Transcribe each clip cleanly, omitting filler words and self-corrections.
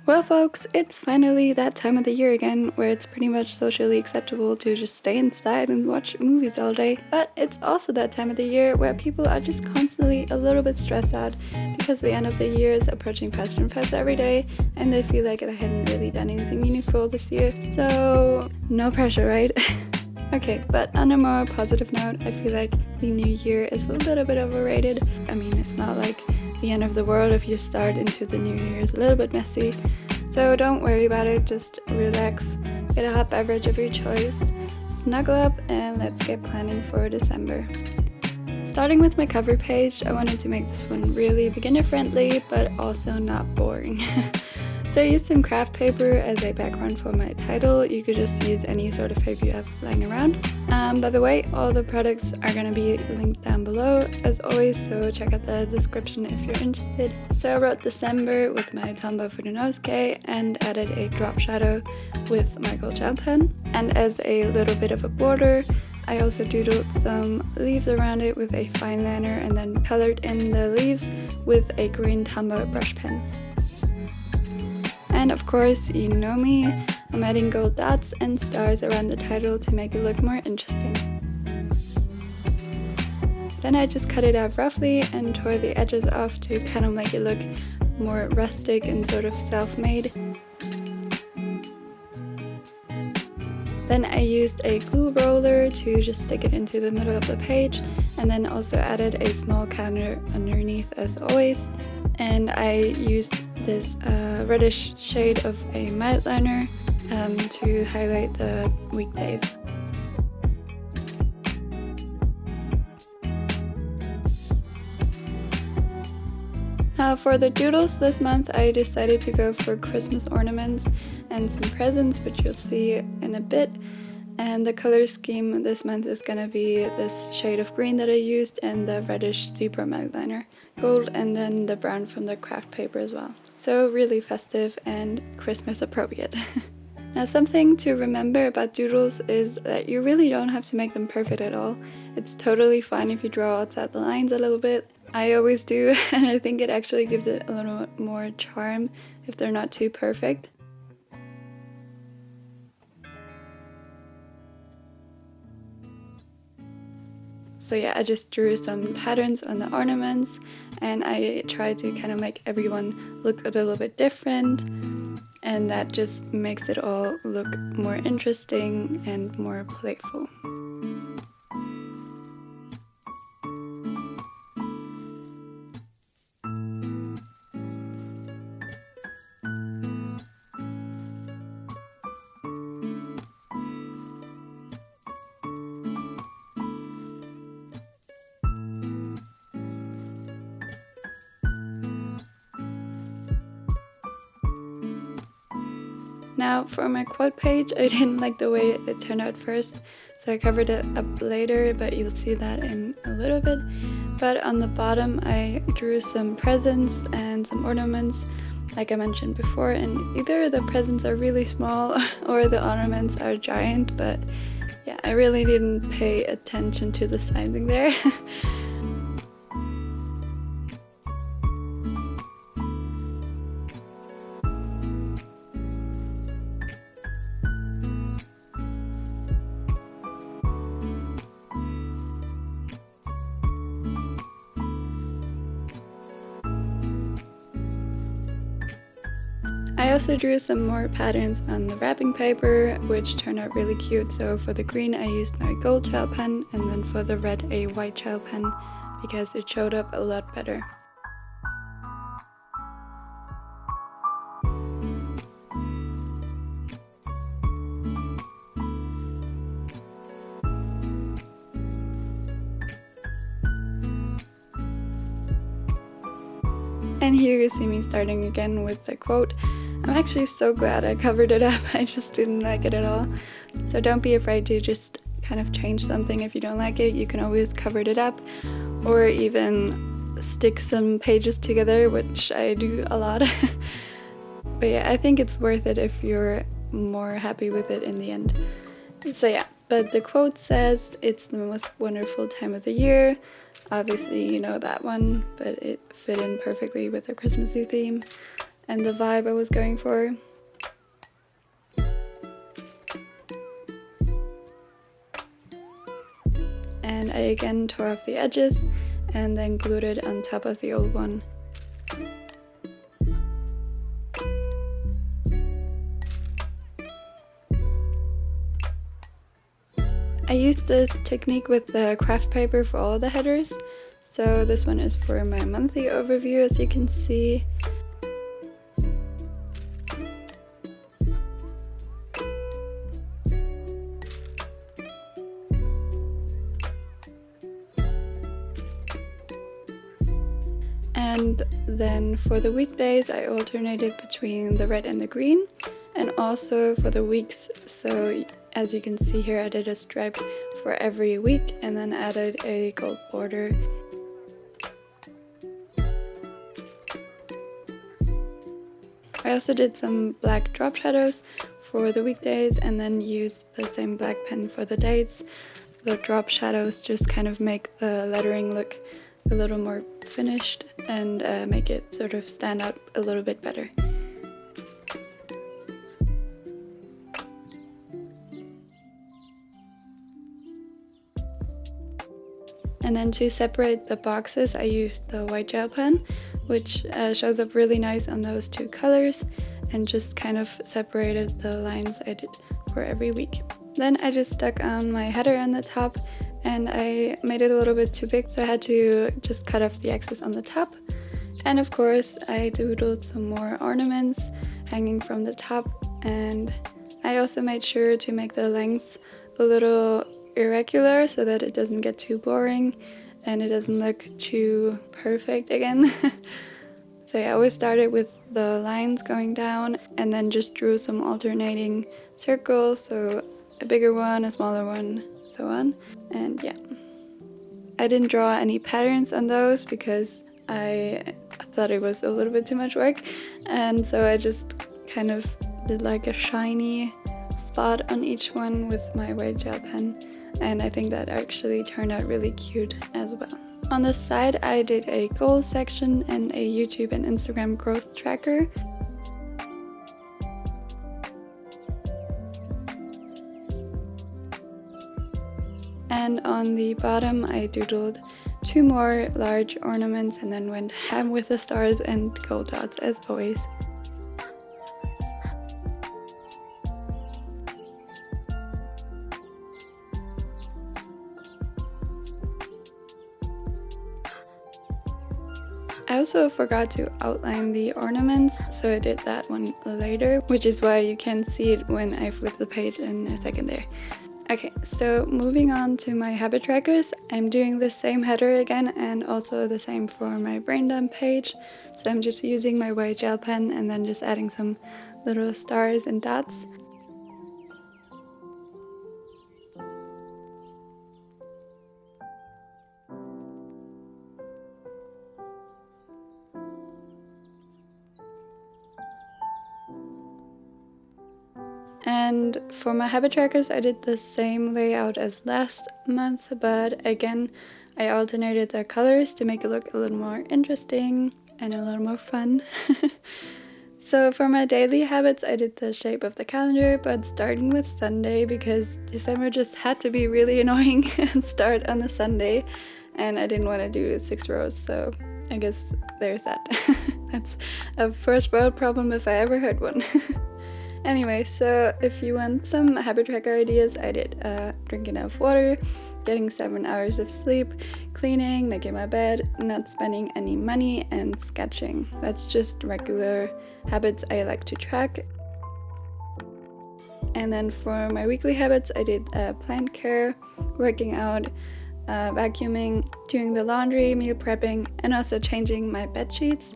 Well folks, it's finally that time of the year again where it's pretty much socially acceptable to just stay inside and watch movies all day. But it's also that time of the year where people are just constantly a little bit stressed out because the end of the year is approaching faster and faster every day and they feel like they haven't really done anything meaningful this year. So no pressure, right? Okay, but on a more positive note, I feel like the new year is a little bit overrated. I mean, it's not like the end of the world if you start into the new year. It's a little bit messy, so don't worry about it, just relax, get a hot beverage of your choice, snuggle up, and let's get planning for December. Starting with my cover page, I wanted to make this one really beginner friendly but also not boring. So I used some craft paper as a background for my title. You could just use any sort of paper you have lying around. By the way, all the products are going to be linked down below as always, so check out the description if you're interested. So I wrote December with my Tombow fudenosuke and added a drop shadow with my gold gel pen. And as a little bit of a border, I also doodled some leaves around it with a fine liner and then colored in the leaves with a green Tombow brush pen. And of course, you know me, I'm adding gold dots and stars around the title to make it look more interesting. Then I just cut it out roughly and tore the edges off to kind of make it look more rustic and sort of self-made. Then I used a glue roller to just stick it into the middle of the page, and then also added a small calendar underneath as always. And I used this reddish shade of a Mildliner to highlight the weekdays. For the doodles this month, I decided to go for Christmas ornaments and some presents, which you'll see in a bit. And the color scheme this month is gonna be this shade of green that I used and the reddish zebra Mildliner gold, and then the brown from the craft paper as well. So really festive and Christmas appropriate. Now something to remember about doodles is that you really don't have to make them perfect at all. It's totally fine if you draw outside the lines a little bit. I always do, and I think it actually gives it a little more charm if they're not too perfect. So yeah, I just drew some patterns on the ornaments and I tried to kind of make everyone look a little bit different, and that just makes it all look more interesting and more playful. Now for my quote page, I didn't like the way it turned out first, so I covered it up later, but you'll see that in a little bit. But on the bottom I drew some presents and some ornaments, like I mentioned before, and either the presents are really small or the ornaments are giant, but yeah, I really didn't pay attention to the sizing there. I also drew some more patterns on the wrapping paper, which turned out really cute. So for the green I used my gold gel pen, and then for the red a white gel pen because it showed up a lot better. And here you see me starting again with the quote. I'm actually so glad I covered it up, I just didn't like it at all. So don't be afraid to just kind of change something if you don't like it. You can always cover it up or even stick some pages together, which I do a lot. But yeah, I think it's worth it if you're more happy with it in the end. So yeah, but the quote says, "It's the most wonderful time of the year." Obviously you know that one, but it fit in perfectly with the Christmassy theme. and the vibe I was going for. And I again tore off the edges and then glued it on top of the old one. I used this technique with the craft paper for all the headers. So this one is for my monthly overview, as you can see. And then for the weekdays, I alternated between the red and the green, and also for the weeks. So as you can see here, I did a stripe for every week and then added a gold border. I also did some black drop shadows for the weekdays and then used the same black pen for the dates. The drop shadows just kind of make the lettering look a little more finished and make it sort of stand out a little bit better. And then to separate the boxes, I used the white gel pen, which shows up really nice on those two colors, and just kind of separated the lines I did for every week. Then I just stuck on my header on the top, and I made it a little bit too big, so I had to just cut off the excess on the top. And of course I doodled some more ornaments hanging from the top, and I also made sure to make the length a little irregular so that it doesn't get too boring and it doesn't look too perfect again. So I always started with the lines going down and then just drew some alternating circles, so a bigger one, a smaller one, so on. And yeah, I didn't draw any patterns on those because I thought it was a little bit too much work, and so I just kind of did like a shiny spot on each one with my white gel pen, and I think that actually turned out really cute as well. On the side I did a goals section and a YouTube and Instagram growth tracker. And on the bottom I doodled 2 more large ornaments and then went ham with the stars and gold dots as always. I also forgot to outline the ornaments, so I did that one later, which is why you can see it when I flip the page in a second there. Okay, so moving on to my habit trackers, I'm doing the same header again and also the same for my brain dump page. So I'm just using my white gel pen and then just adding some little stars and dots. And for my habit trackers, I did the same layout as last month, but again, I alternated the colors to make it look a little more interesting and a little more fun. So for my daily habits, I did the shape of the calendar, but starting with Sunday because December just had to be really annoying and start on a Sunday, and I didn't want to do 6 rows, so I guess there's that. That's a first world problem if I ever heard one. Anyway, so if you want some habit tracker ideas, I did drink enough water, getting 7 hours of sleep, cleaning, making my bed, not spending any money, and sketching. That's just regular habits I like to track. And then for my weekly habits, I did plant care, working out, vacuuming, doing the laundry, meal prepping, and also changing my bed sheets.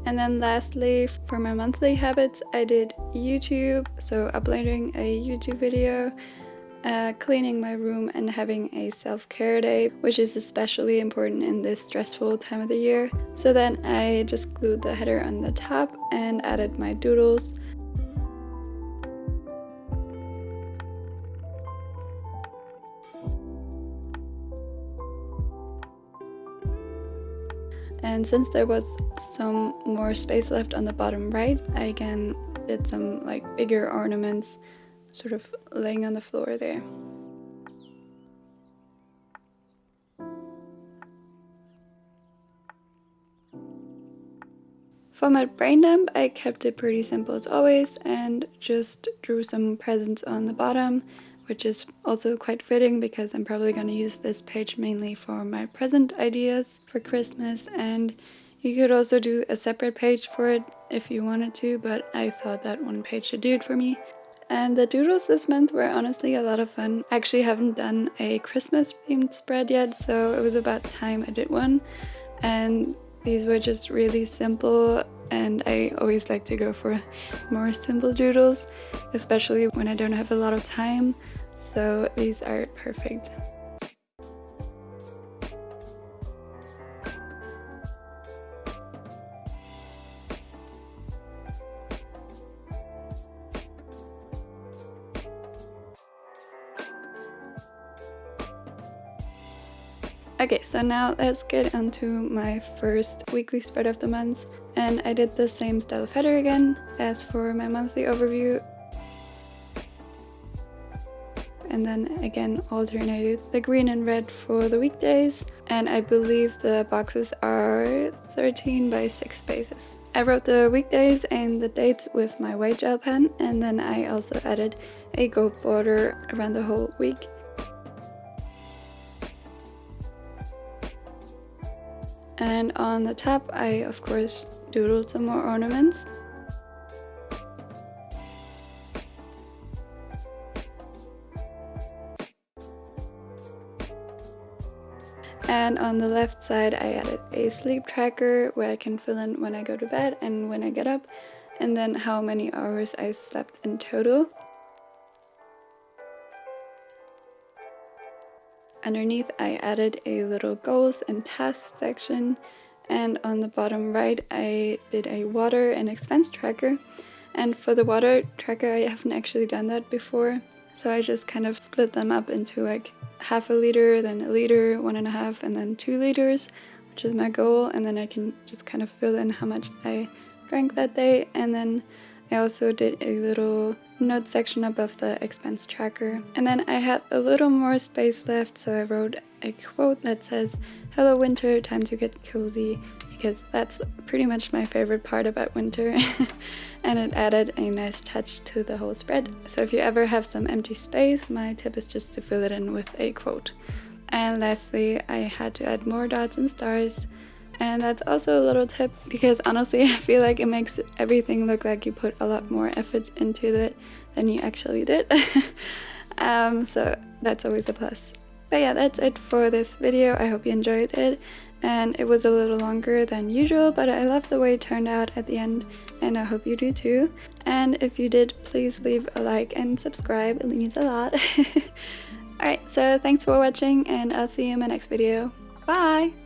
And then lastly, for my monthly habits, I did YouTube, so uploading a YouTube video, cleaning my room, and having a self-care day, which is especially important in this stressful time of the year. So then I just glued the header on the top and added my doodles. And since there was some more space left on the bottom right, I again did some like bigger ornaments sort of laying on the floor there. For my brain dump, I kept it pretty simple as always and just drew some presents on the bottom, which is also quite fitting because I'm probably going to use this page mainly for my present ideas for Christmas, and you could also do a separate page for it if you wanted to, but I thought that one page should do it for me. And the doodles this month were honestly a lot of fun. I actually haven't done a Christmas themed spread yet, so it was about time I did one. And these were just really simple, and I always like to go for more simple doodles, especially when I don't have a lot of time, so these are perfect. Okay, so now let's get onto my first weekly spread of the month, and I did the same style of header again as for my monthly overview, and then again alternated the green and red for the weekdays, and I believe the boxes are 13 by 6 spaces. I wrote the weekdays and the dates with my white gel pen, and then I also added a gold border around the whole week. And on the top, I of course doodled some more ornaments. And on the left side, I added a sleep tracker where I can fill in when I go to bed and when I get up, and then how many hours I slept in total. Underneath, I added a little goals and tasks section, and on the bottom right I did a water and expense tracker. And for the water tracker, I haven't actually done that before, so I just kind of split them up into like half a liter, then a liter, 1.5, and then 2 liters, which is my goal, and then I can just kind of fill in how much I drank that day. And then I also did a little note section above the expense tracker. And then I had a little more space left, so I wrote a quote that says, "Hello winter, time to get cozy," because that's pretty much my favorite part about winter. And it added a nice touch to the whole spread. So if you ever have some empty space, my tip is just to fill it in with a quote. And lastly, I had to add more dots and stars. And that's also a little tip, because honestly I feel like it makes everything look like you put a lot more effort into it than you actually did. So that's always a plus. But yeah, that's it for this video. I hope you enjoyed it, and it was a little longer than usual, but I love the way it turned out at the end, and I hope you do too. And if you did, please leave a like and subscribe, it means a lot. Alright, so thanks for watching, and I'll see you in my next video. Bye!